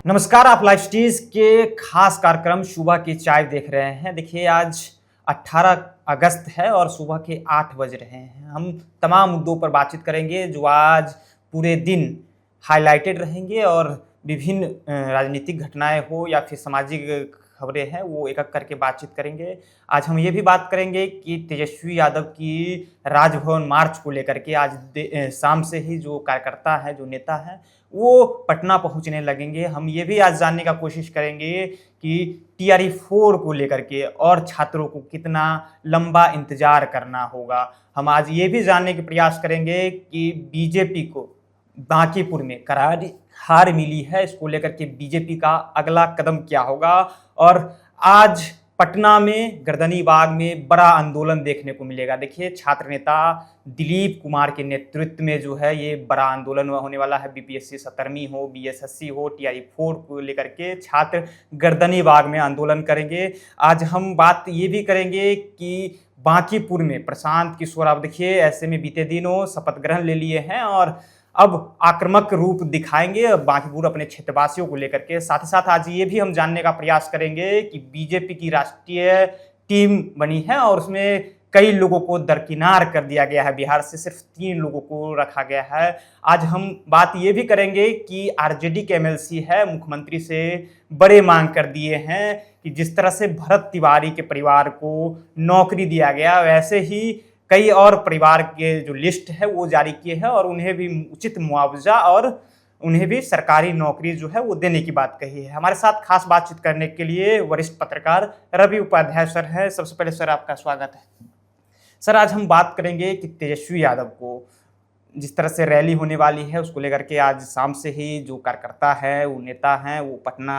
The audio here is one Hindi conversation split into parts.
नमस्कार, आप लाइव स्टीज के खास कार्यक्रम सुबह की चाय देख रहे हैं। देखिए, आज 18 अगस्त है और सुबह के 8 बज रहे हैं। हम तमाम मुद्दों पर बातचीत करेंगे जो आज पूरे दिन हाइलाइटेड रहेंगे और विभिन्न राजनीतिक घटनाएं हो या फिर सामाजिक खबरें हैं, वो एक-एक करके बातचीत करेंगे। आज हम ये भी बात करेंगे कि तेजस्वी यादव की राजभवन मार्च को लेकर के आज शाम से ही जो कार्यकर्ता हैं, जो नेता हैं, वो पटना पहुंचने लगेंगे। हम ये भी आज जानने का कोशिश करेंगे कि टीआरई 4 को लेकर के और छात्रों को कितना लंबा इंतजार करना होगा। हम आज ये भी जानने के प्रयास करेंगे कि बीजेपी को बांकीपुर में करारी हार मिली है, इसको लेकर के बीजेपी का अगला कदम क्या होगा। और आज पटना में गर्दनीबाग में बड़ा आंदोलन देखने को मिलेगा। देखिए, छात्र नेता दिलीप कुमार के नेतृत्व में जो है ये बड़ा आंदोलन होने वाला है। बीपीएससी 17वीं हो, बीएसएससी हो, टीआरई 4 को लेकर के छात्र गर्दनीबाग में आंदोलन करेंगे। आज हम बात ये भी करेंगे कि बांकीपुर में प्रशांत किशोर, आप देखिए ऐसे में बीते दिनों शपथ ग्रहण ले लिए हैं और अब आक्रामक रूप दिखाएंगे बांकीपुर अपने क्षेत्रवासियों को लेकर के। साथ ही साथ आज ये भी हम जानने का प्रयास करेंगे कि बीजेपी की राष्ट्रीय टीम बनी है और उसमें कई लोगों को दरकिनार कर दिया गया है। बिहार से सिर्फ 3 लोगों को रखा गया है। आज हम बात ये भी करेंगे कि आरजेडी के एमएलसी है, मुख्यमंत्री से बड़े मांग कर दिए हैं कि जिस तरह से भरत तिवारी के परिवार को नौकरी दिया गया, वैसे ही कई और परिवार के जो लिस्ट है वो जारी किए हैं और उन्हें भी उचित मुआवजा और उन्हें भी सरकारी नौकरी जो है वो देने की बात कही है। हमारे साथ खास बातचीत करने के लिए वरिष्ठ पत्रकार रवि उपाध्याय सर हैं। सबसे पहले सर, आपका स्वागत है। सर, आज हम बात करेंगे कि तेजस्वी यादव को जिस तरह से रैली होने वाली है उसको लेकर के आज शाम से ही जो कार्यकर्ता है, वो नेता हैं, वो पटना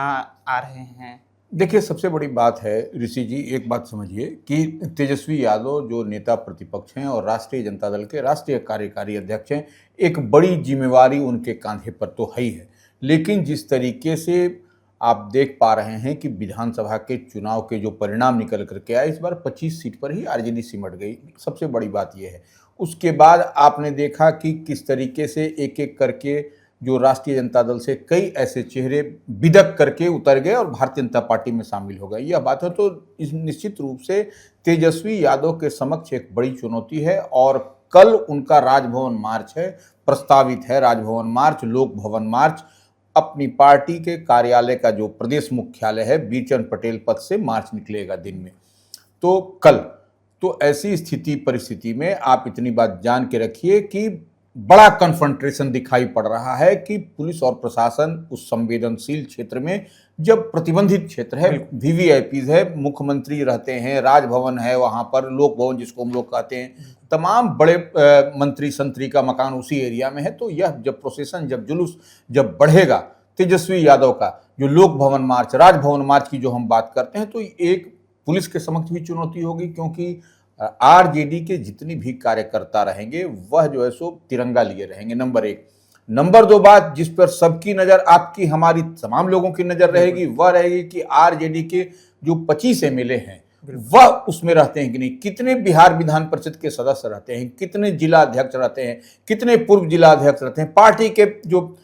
आ रहे हैं। देखिए, सबसे बड़ी बात है ऋषि जी, एक बात समझिए कि तेजस्वी यादव जो नेता प्रतिपक्ष हैं और राष्ट्रीय जनता दल के राष्ट्रीय कार्यकारी अध्यक्ष हैं, एक बड़ी जिम्मेवारी उनके कांधे पर तो है ही है। लेकिन जिस तरीके से आप देख पा रहे हैं कि विधानसभा के चुनाव के जो परिणाम निकल करके आए, इस बार 25 सीट पर ही आरजेडी सिमट गई। सबसे बड़ी बात यह है। उसके बाद आपने देखा कि किस तरीके से एक एक करके जो राष्ट्रीय जनता दल से कई ऐसे चेहरे बिदक करके उतर गए और भारतीय जनता पार्टी में शामिल हो गए। यह बात है तो इस निश्चित रूप से तेजस्वी यादव के समक्ष एक बड़ी चुनौती है और कल उनका राजभवन मार्च है, प्रस्तावित है राजभवन मार्च, लोक भवन मार्च। अपनी पार्टी के कार्यालय का जो प्रदेश मुख्यालय है बीरचंद पटेल पथ से मार्च निकलेगा दिन में, तो कल। तो ऐसी स्थिति परिस्थिति में आप इतनी बात जान के रखिए कि बड़ा कन्फ्रंटेशन दिखाई पड़ रहा है कि पुलिस और प्रशासन उस संवेदनशील क्षेत्र में, जब प्रतिबंधित क्षेत्र है, वीवीआईपीज है, मुख्यमंत्री रहते हैं, राजभवन है, वहां पर लोक भवन जिसको हम लोग कहते हैं, तमाम बड़े मंत्री संतरी का मकान उसी एरिया में है। तो यह जब प्रोसेशन, जब जुलूस जब बढ़ेगा तेजस्वी यादव का, जो लोक भवन मार्च, राजभवन मार्च की जो हम बात करते हैं, तो एक पुलिस के समक्ष भी चुनौती होगी, क्योंकि आरजेडी के जितनी भी कार्यकर्ता रहेंगे वह जो है सो तिरंगा लिए रहेंगे, नंबर 1। नंबर 2 बात जिस पर सबकी नजर, आपकी हमारी तमाम लोगों की नजर रहेगी, वह रहेगी कि आरजेडी के जो 25 एमएलए हैं वह उसमें रहते हैं कि नहीं, कितने बिहार विधान परिषद के सदस्य रहते हैं, कितने जिला अध्यक्ष रहते हैं, कितने पूर्व जिला अध्यक्ष रहते हैं, पार्टी के जो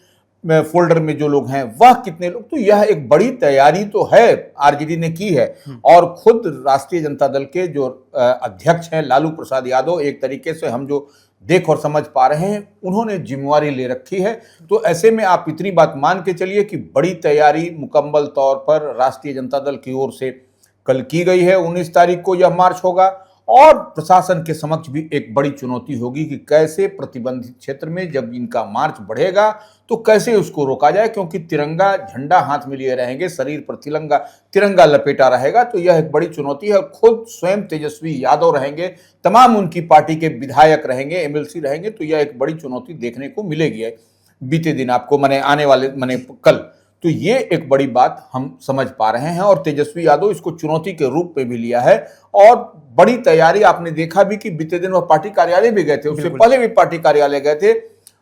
फोल्डर में जो लोग हैं वह कितने लोग। तो यह एक बड़ी तैयारी तो है आरजेडी ने की है। और खुद राष्ट्रीय जनता दल के जो अध्यक्ष हैं लालू प्रसाद यादव, एक तरीके से हम जो देख और समझ पा रहे हैं, उन्होंने जिम्मेवारी ले रखी है। तो ऐसे में आप इतनी बात मान के चलिए कि बड़ी तैयारी मुकम्मल तौर पर राष्ट्रीय जनता दल की ओर से कल की गई है। 19 तारीख को यह मार्च होगा और प्रशासन के समक्ष भी एक बड़ी चुनौती होगी कि कैसे प्रतिबंधित क्षेत्र में जब इनका मार्च बढ़ेगा तो कैसे उसको रोका जाए, क्योंकि तिरंगा झंडा हाथ में लिए रहेंगे, शरीर पर तिरंगा लपेटा रहेगा। तो यह एक बड़ी चुनौती है। खुद स्वयं तेजस्वी यादव रहेंगे, तमाम उनकी पार्टी के विधायक रहेंगे, एमएलसी रहेंगे। तो यह एक बड़ी चुनौती देखने को मिलेगी बीते दिन आपको, आने वाले कल। तो ये एक बड़ी बात हम समझ पा रहे हैं और तेजस्वी यादव इसको चुनौती के रूप में भी लिया है। और बड़ी तैयारी आपने देखा भी कि बीते दिन वह पार्टी कार्यालय भी गए थे, उससे पहले भी पार्टी कार्यालय गए थे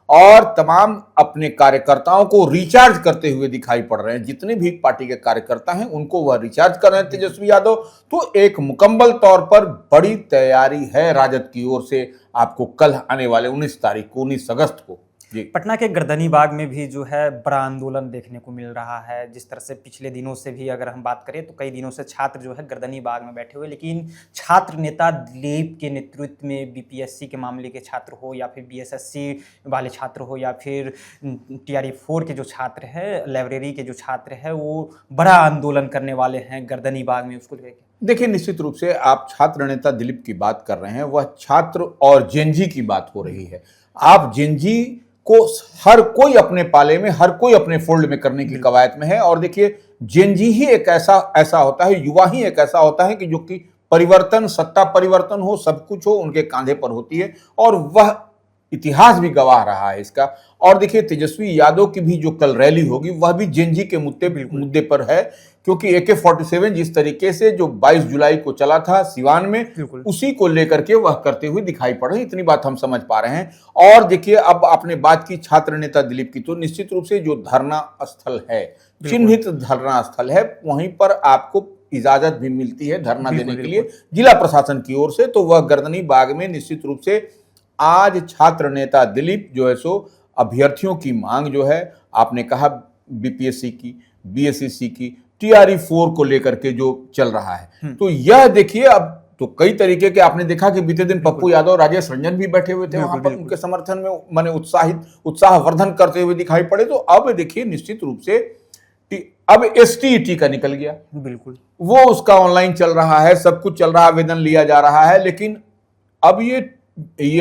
और तमाम अपने कार्यकर्ताओं को रिचार्ज करते हुए दिखाई पड़ रहे हैं। जितने भी पार्टी के कार्यकर्ता हैं उनको वह रिचार्ज कर रहे हैं तेजस्वी यादव। तो एक मुकम्मल तौर पर बड़ी तैयारी है राजद की ओर से आपको कल आने वाले 19 तारीख को, 19 अगस्त को जी। पटना के गर्दनी बाग में भी जो है बड़ा आंदोलन देखने को मिल रहा है। जिस तरह से पिछले दिनों से भी अगर हम बात करें तो कई दिनों से छात्र जो है गर्दनी बाग में बैठे हुए, लेकिन छात्र नेता दिलीप के नेतृत्व में बीपीएससी के मामले के छात्र हो या फिर बीएसएससी वाले छात्र हो या फिर टीआरई 4 के जो छात्र हैं, लाइब्रेरी के जो छात्र हैं, वो बड़ा आंदोलन करने वाले हैं गर्दनी बाग में उसको लेकर। देखिए, निश्चित रूप से आप छात्र नेता दिलीप की बात कर रहे हैं, वह छात्र और जेनजी की बात हो रही है। आप जेनजी को हर कोई अपने पाले में, हर कोई अपने फोल्ड में करने की कवायद में है। और देखिए, जेनजी ही एक ऐसा होता है, युवा ही एक ऐसा होता है कि जो कि परिवर्तन, सत्ता परिवर्तन हो, सब कुछ हो, उनके कांधे पर होती है। और वह इतिहास भी गवाह रहा है इसका। और देखिए, तेजस्वी यादव की भी जो कल रैली होगी वह भी जेनजी के मुद्दे पर है, क्योंकि AK-47 जिस तरीके से जो 22 जुलाई को चला था सिवान में, उसी को लेकर के वह करते हुए दिखाई पड़ रहे हैं। इतनी बात हम समझ पा रहे हैं। और देखिए, अब आपने बात की छात्र नेता दिलीप की, तो निश्चित रूप से जो धरना स्थल है, चिन्हित धरना स्थल है, वहीं पर आपको इजाजत भी मिलती है धरना देने के लिए जिला प्रशासन की ओर से। तो वह गर्दनी बाग में निश्चित रूप से आज छात्र नेता दिलीप जो है सो अभ्यर्थियों की मांग जो है, आपने कहा बीपीएससी की, बीएसएससी की, टीआरई 4 को लेकर के जो चल रहा है, तो यह देखिए, अब तो कई तरीके के आपने देखा कि बीते दिन पप्पू यादव, राजेश रंजन भी बैठे हुए थे वहां पर, उनके समर्थन में माने उत्साहवर्धन करते हुए दिखाई पड़े। तो अब देखिए, निश्चित रूप से अब एसटीईटी का निकल गया, बिल्कुल वो उसका ऑनलाइन चल रहा है, सब कुछ चल रहा है, आवेदन लिया जा रहा है। लेकिन अब ये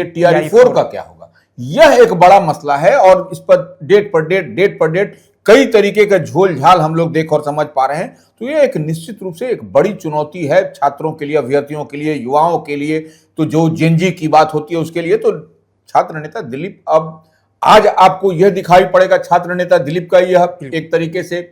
टीआरई 4 का क्या होगा, यह एक बड़ा मसला है। और इस पर डेट पर डेट कई तरीके का झोल झाल हम लोग देख और समझ पा रहे हैं। तो यह एक निश्चित रूप से एक बड़ी चुनौती है छात्रों के लिए, अभ्यर्थियों के लिए, युवाओं के लिए। तो जो जेनजी की बात होती है उसके लिए, तो छात्र नेता दिलीप, अब आज आपको यह दिखाई पड़ेगा छात्र नेता दिलीप का यह एक तरीके से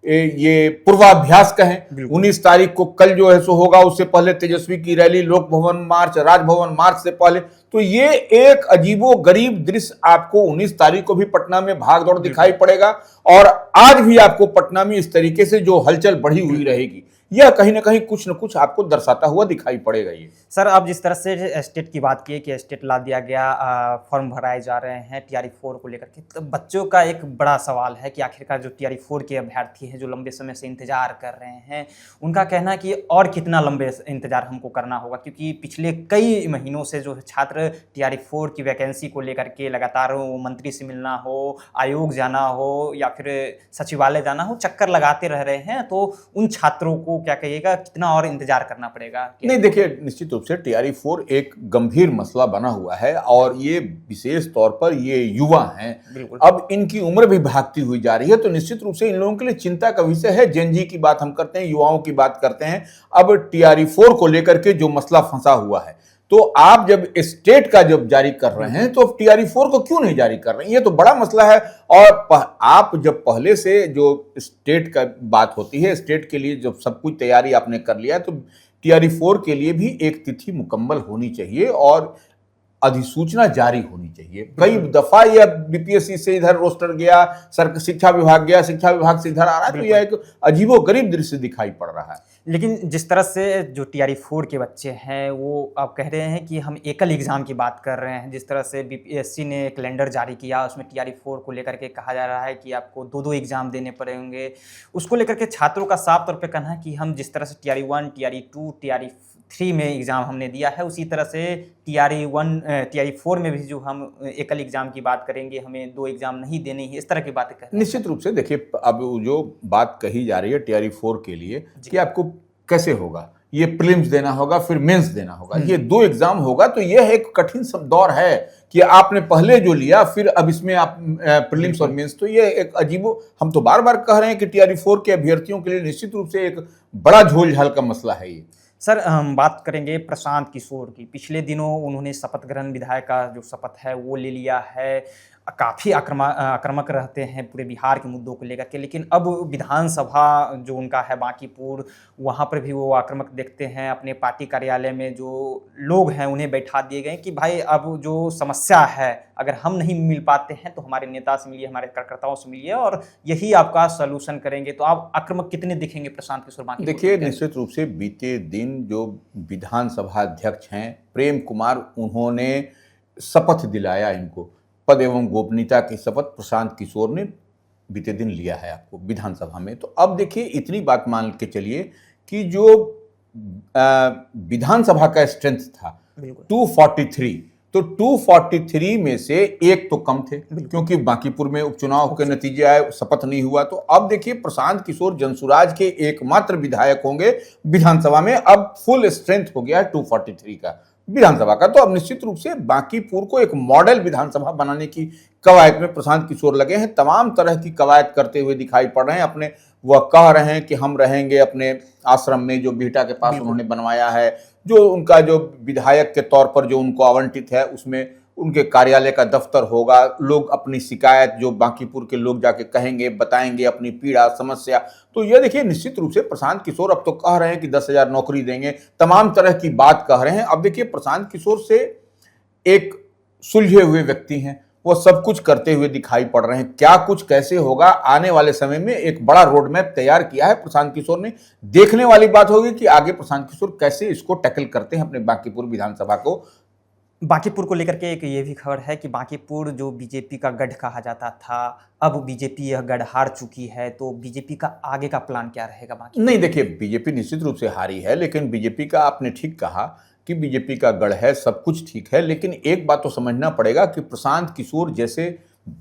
ये पूर्वाभ्यास कहें। 19 तारीख को कल जो है सो होगा, उससे पहले तेजस्वी की रैली, लोक भवन मार्च, राजभवन मार्च से पहले। तो ये एक अजीबो गरीब दृश्य आपको 19 तारीख को भी पटना में भाग दौड़ दिखाई पड़ेगा। और आज भी आपको पटना में इस तरीके से जो हलचल बढ़ी हुई रहेगी, यह कहीं ना कहीं कुछ न कुछ आपको दर्शाता हुआ दिखाई पड़ेगा। ये सर, आप जिस तरह से एस्टेट की बात की कि एस्टेट ला दिया गया, फॉर्म भराए जा रहे हैं टीआरई 4 को लेकर के, तो बच्चों का एक बड़ा सवाल है कि आखिरकार जो टीआरई 4 के अभ्यर्थी हैं, जो लंबे समय से इंतजार कर रहे हैं, उनका कहना है कि और कितना लंबे इंतजार हमको करना होगा, क्योंकि पिछले कई महीनों से जो छात्र टीआरई 4 की वैकेंसी को लेकर के लगातार मंत्री से मिलना हो, आयोग जाना हो या फिर सचिवालय जाना हो, चक्कर लगाते रह रहे हैं। तो उन छात्रों को क्या कहिएगा, कितना और इंतजार करना पड़ेगा? नहीं, देखिए, निश्चित रूप से टीआरई 4 एक गंभीर मसला बना हुआ है। और ये विशेष तौर पर ये युवा हैं, अब इनकी उम्र भी भागती हुई जा रही है। तो निश्चित रूप से इन लोगों के लिए चिंता का विषय है। जेनजी की बात हम करते हैं, युवाओं की बात करते हैं। अब टीआरई 4 को लेकर के जो मसला फंसा हुआ है, तो आप जब स्टेट का जब जारी कर रहे हैं, तो टीआरई 4 को क्यों नहीं जारी कर रहे हैं? ये तो बड़ा मसला है। और आप जब पहले से जो स्टेट का बात होती है, स्टेट के लिए जब सब कुछ तैयारी आपने कर लिया है, तो टीआरई 4 के लिए भी एक तिथि मुकम्मल होनी चाहिए और अधिसूचना जारी होनी चाहिए। कई दफा यह बीपीएससी से इधर रोस्टर गया, शिक्षा विभाग गया, शिक्षा विभाग से इधर आ रहा है। तो यह एक अजीबोगरीब दृश्य दिखाई पड़ रहा है। लेकिन जिस तरह से जो टीआरई 4 के बच्चे हैं, वो आप कह रहे हैं कि हम एकल एग्जाम की बात कर रहे हैं। जिस तरह से बीपीएससी ने कैलेंडर जारी किया, उसमें टीआरई 4 को लेकर के कहा जा रहा है कि आपको 2-2 एग्जाम देने पड़ेंगे। उसको लेकर के छात्रों का साफ तौर पे कहना है कि हम जिस तरह से टीआरई 1, टीआरई 2, टीआरई 3 में एग्ज़ाम हमने दिया है, उसी तरह से टीआरई 4 में भी जो हम एकल एग्ज़ाम की बात करेंगे, हमें 2 एग्ज़ाम नहीं देने ही, इस तरह की बातें कह रहे हैं। निश्चित रूप से देखिए, अब जो बात कही जा रही है टीआरई 4 के लिए कि आपको कैसे होगा, ये प्रीलिम्स देना होगा, फिर मेंस देना होगा, ये 2 एग्जाम होगा। तो यह एक कठिन दौर है कि आपने पहले जो लिया, फिर अब इसमें आप प्रीलिम्स और मेंस। तो ये एक अजीबो, हम तो बार बार कह रहे हैं कि टीआरई 4 के अभ्यर्थियों के लिए निश्चित रूप से एक बड़ा झोल झाल का मसला है ये। सर, हम बात करेंगे प्रशांत किशोर की। पिछले दिनों उन्होंने शपथ ग्रहण विधायक का जो शपथ है वो ले लिया है। काफ़ी आक्रामक रहते हैं पूरे बिहार के मुद्दों को लेकर के, लेकिन अब विधानसभा जो उनका है बांकीपुर, वहाँ पर भी वो आक्रामक देखते हैं। अपने पार्टी कार्यालय में जो लोग हैं उन्हें बैठा दिए गए कि भाई अब जो समस्या है, अगर हम नहीं मिल पाते हैं तो हमारे नेता से मिलिए, हमारे कार्यकर्ताओं से मिलिए और यही आपका सलूशन करेंगे। तो आप आक्रामक कितने दिखेंगे प्रशांत किशोर बांकीपुर? देखिए, निश्चित रूप से बीते दिन जो विधानसभा अध्यक्ष हैं प्रेम कुमार, उन्होंने शपथ दिलाया इनको। पद एवं गोपनीयता की शपथ प्रशांत किशोर ने बीते दिन लिया है आपको विधानसभा में। तो अब देखिए इतनी बात मान के चलिए कि जो विधानसभा का स्ट्रेंथ था 243, तो 243 में से एक तो कम थे क्योंकि बांकीपुर में उपचुनाव के नतीजे आए, शपथ नहीं हुआ। तो अब देखिए प्रशांत किशोर जनसुराज के एकमात्र विधायक होंगे विधानसभा में। अब फुल स्ट्रेंथ हो गया है 243 का विधानसभा का। तो अब निश्चित रूप से बांकीपुर को एक मॉडल विधानसभा बनाने की कवायद में प्रशांत किशोर लगे हैं, तमाम तरह की कवायद करते हुए दिखाई पड़ रहे हैं। अपने वह कह रहे हैं कि हम रहेंगे अपने आश्रम में जो बिहटा के पास उन्होंने बनवाया है, जो उनका जो विधायक के तौर पर जो उनको आवंटित है उसमें उनके कार्यालय का दफ्तर होगा। लोग अपनी शिकायत जो बांकीपुर के लोग जाके कहेंगे, बताएंगे अपनी पीड़ा समस्या। तो यह देखिए निश्चित रूप से प्रशांत किशोर अब तो कह रहे हैं कि 10,000 नौकरी देंगे, तमाम तरह की बात कह रहे हैं। अब देखिए प्रशांत किशोर से एक सुलझे हुए व्यक्ति हैं, वो सब कुछ करते हुए दिखाई पड़ रहे हैं। क्या कुछ कैसे होगा आने वाले समय में एक बड़ा रोड मैप तैयार किया है प्रशांत किशोर ने। देखने वाली बात होगी कि आगे प्रशांत किशोर कैसे इसको टैकल करते हैं अपने बांकीपुर विधानसभा को। बांकीपुर को लेकर के एक ये भी खबर है कि बांकीपुर जो बीजेपी का गढ़ कहा जाता था, अब बीजेपी यह गढ़ हार चुकी है। तो बीजेपी का आगे का प्लान क्या रहेगा बांकीपुर? नहीं देखिए, बीजेपी निश्चित रूप से हारी है, लेकिन बीजेपी का आपने ठीक कहा कि बीजेपी का गढ़ है, सब कुछ ठीक है। लेकिन एक बात तो समझना पड़ेगा कि प्रशांत किशोर जैसे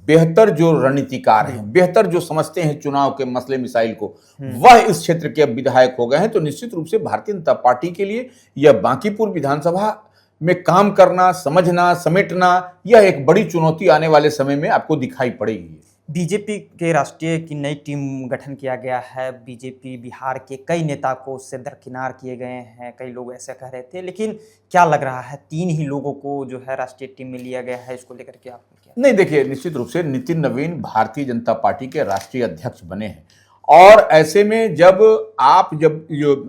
बेहतर जो रणनीतिकार हैं, बेहतर जो समझते हैं चुनाव के मसले मिसाइल को, वह इस क्षेत्र के अब विधायक हो गए हैं। तो निश्चित रूप से भारतीय जनता पार्टी के लिए यह बांकीपुर विधानसभा में काम करना, समझना, समेटना, यह एक बड़ी चुनौती आने वाले समय में आपको दिखाई पड़ेगी। बीजेपी के राष्ट्रीय की नई टीम गठन किया गया है। बीजेपी बिहार के कई नेता को उससे दरकिनार किए गए हैं, कई लोग ऐसे कह रहे थे। लेकिन क्या लग रहा है 3 ही लोगों को जो है राष्ट्रीय टीम में लिया गया है, इसको लेकर के आपको क्या? नहीं देखिए, निश्चित रूप से नितिन नवीन भारतीय जनता पार्टी के राष्ट्रीय अध्यक्ष बने हैं और ऐसे में जब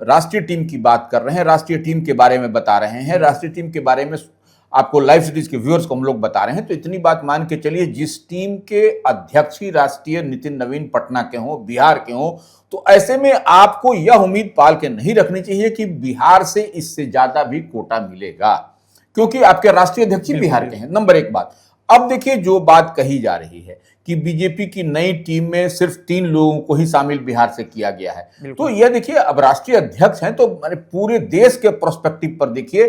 राष्ट्रीय टीम की बात कर रहे हैं, राष्ट्रीय टीम के बारे में बता रहे हैं, राष्ट्रीय टीम के बारे में आपको लाइव सीरीज के व्यूअर्स को हम लोग बता रहे हैं, तो इतनी बात मान के चलिए जिस टीम के अध्यक्ष ही राष्ट्रीय नितिन नवीन पटना के हों, बिहार के हों, तो ऐसे में आपको यह उम्मीद पाल के नहीं रखनी चाहिए कि बिहार से इससे ज्यादा भी कोटा मिलेगा, क्योंकि आपके राष्ट्रीय अध्यक्ष ही बिहार के हैं। नंबर 1 बात। अब देखिए जो बात कही जा रही है कि बीजेपी की नई टीम में सिर्फ 3 लोगों को ही शामिल बिहार से किया गया है, तो यह देखिए अब राष्ट्रीय अध्यक्ष हैं तो पूरे देश के पर्सपेक्टिव पर देखिए,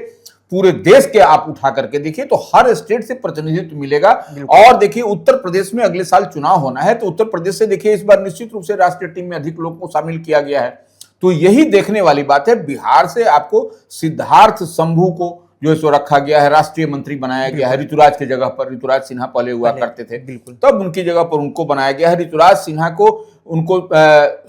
पूरे देश के आप उठा करके देखिए तो हर स्टेट से प्रतिनिधित्व मिलेगा। और देखिए उत्तर प्रदेश में अगले साल चुनाव होना है, तो उत्तर प्रदेश से देखिए इस बार निश्चित रूप से राष्ट्रीय टीम में अधिक लोगों को शामिल किया गया है। तो यही देखने वाली बात है। बिहार से आपको सिद्धार्थ शंभू को जो है सो रखा गया है, राष्ट्रीय मंत्री बनाया गया है ऋतुराज की जगह पर। ऋतुराज सिन्हा पहले हुआ करते थे, तब उनकी जगह पर उनको बनाया गया है। ऋतुराज सिन्हा को उनको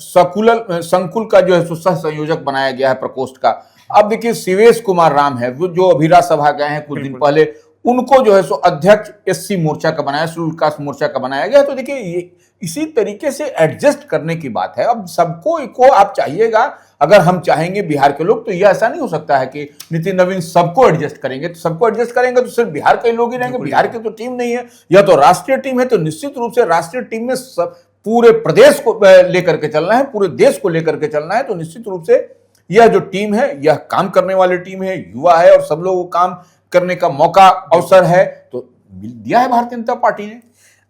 संकुल का जो है सो सह संयोजक बनाया गया है प्रकोष्ठ का। अब देखिए शिवेश कुमार राम है जो अभी राज्यसभा गए हैं कुछ दिन पहले, उनको जो है सो अध्यक्ष एससी मोर्चा का बनाया, शेड्यूल कास्ट मोर्चा का बनाया गया। तो देखिए ये इसी तरीके से एडजस्ट करने की बात है। अब सबको आप चाहिएगा, अगर हम चाहेंगे बिहार के लोग, तो यह ऐसा नहीं हो सकता है कि नितिन नवीन सबको एडजस्ट करेंगे। तो सबको एडजस्ट करेंगे तो सिर्फ बिहार के लोग ही रहेंगे, बिहार की तो टीम नहीं है, यह तो राष्ट्रीय टीम है। तो निश्चित रूप से राष्ट्रीय टीम में सब पूरे प्रदेश को लेकर के चलना है, पूरे देश को लेकर के चलना है। तो निश्चित रूप से यह जो टीम है यह काम करने वाली टीम है, युवा है और सब लोगों को काम करने का मौका अवसर है, तो दिया है भारतीय जनता पार्टी ने।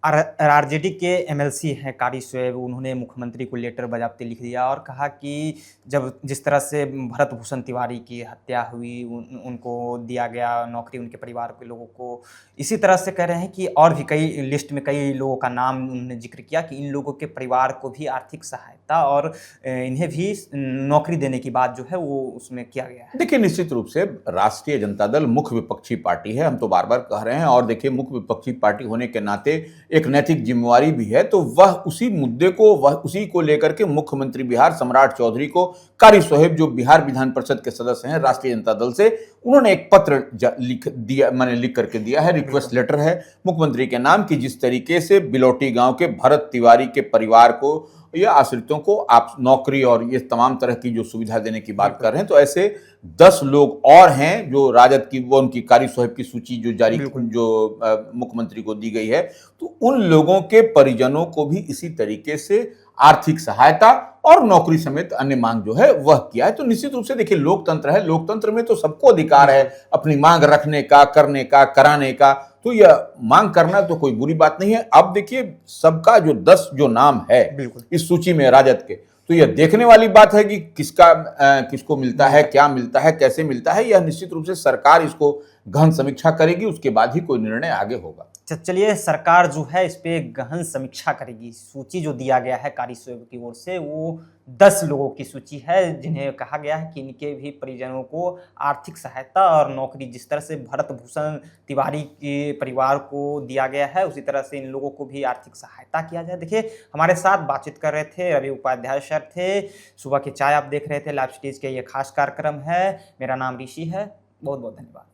आरजेडी के एमएलसी हैं कारी शोएब, उन्होंने मुख्यमंत्री को लेटर बजाबते लिख दिया और कहा कि जब जिस तरह से भरत भूषण तिवारी की हत्या हुई, उनको दिया गया नौकरी, उनके परिवार के लोगों को, इसी तरह से कह रहे हैं कि और भी कई लिस्ट में कई लोगों का नाम उन्होंने जिक्र किया कि इन लोगों के परिवार को भी आर्थिक सहायता और इन्हें भी नौकरी देने की बात जो है वो उसमें किया गया है। देखिए निश्चित रूप से राष्ट्रीय जनता दल मुख्य विपक्षी पार्टी है, हम तो बार बार कह रहे हैं, और देखिए मुख्य विपक्षी पार्टी होने के नाते एक नैतिक जिम्मेवारी भी है। तो वह उसी मुद्दे को, वह उसी को लेकर के मुख्यमंत्री बिहार सम्राट चौधरी को कारी शोएब जो बिहार विधान परिषद के सदस्य हैं राष्ट्रीय जनता दल से, उन्होंने एक पत्र लिख करके दिया है, रिक्वेस्ट लेटर है मुख्यमंत्री के नाम की, जिस तरीके से बिलौटी गांव के भरत तिवारी के परिवार को या आश्रितों को आप नौकरी और ये तमाम तरह की जो सुविधा देने की बात कर रहे हैं। तो ऐसे 10 लोग और हैं जो राजद की, वो उनकी कारी शोएब की सूची जो जारी जो मुख्यमंत्री को दी गई है, तो उन लोगों के परिजनों को भी इसी तरीके से आर्थिक सहायता और नौकरी समेत अन्य मांग जो है वह किया है। तो निश्चित रूप से देखिए, लोकतंत्र है, लोकतंत्र में तो सबको अधिकार है अपनी मांग रखने का, करने का, कराने का। तो यह मांग करना तो कोई बुरी बात नहीं है। अब देखिए, सबका जो 10 जो नाम है इस सूची में राजद के, तो यह देखने वाली बात है कि किसको मिलता है, क्या मिलता है, कैसे मिलता है। यह निश्चित रूप से सरकार इसको गहन समीक्षा करेगी, उसके बाद ही कोई निर्णय आगे होगा। चलिए, सरकार जो है इस पे गहन समीक्षा करेगी। सूची जो दिया गया है कार्यसमिति की ओर से, वो 10 लोगों की सूची है जिन्हें कहा गया है कि इनके भी परिजनों को आर्थिक सहायता और नौकरी, जिस तरह से भरत भूषण तिवारी के परिवार को दिया गया है उसी तरह से इन लोगों को भी आर्थिक सहायता किया जाए। देखिए, हमारे साथ बातचीत कर रहे थे रवि उपाध्याय सर थे। सुबह की चाय आप देख रहे थे, लाइव स्टेज के ये खास कार्यक्रम है। मेरा नाम ऋषि है। बहुत बहुत धन्यवाद।